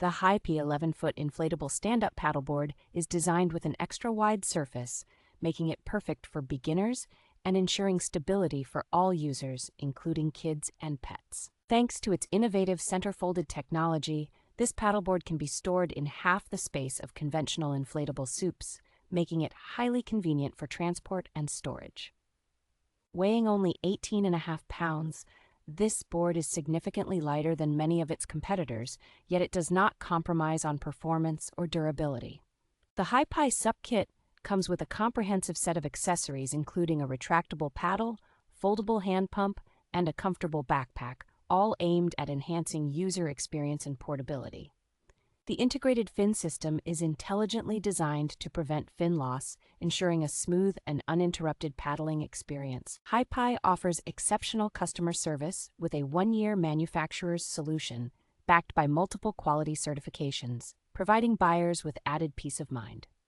The Highpi 11-foot inflatable stand-up paddleboard is designed with an extra-wide surface, making it perfect for beginners and ensuring stability for all users, including kids and pets. Thanks to its innovative center-folded technology, this paddleboard can be stored in half the space of conventional inflatable SUPs, making it highly convenient for transport and storage. Weighing only 18.5 pounds, this board is significantly lighter than many of its competitors, yet it does not compromise on performance or durability. The Highpi SUP Kit comes with a comprehensive set of accessories including a retractable paddle, foldable hand pump, and a comfortable backpack, all aimed at enhancing user experience and portability. The integrated fin system is intelligently designed to prevent fin loss, ensuring a smooth and uninterrupted paddling experience. Highpi offers exceptional customer service with a 1-year manufacturer's solution backed by multiple quality certifications, providing buyers with added peace of mind.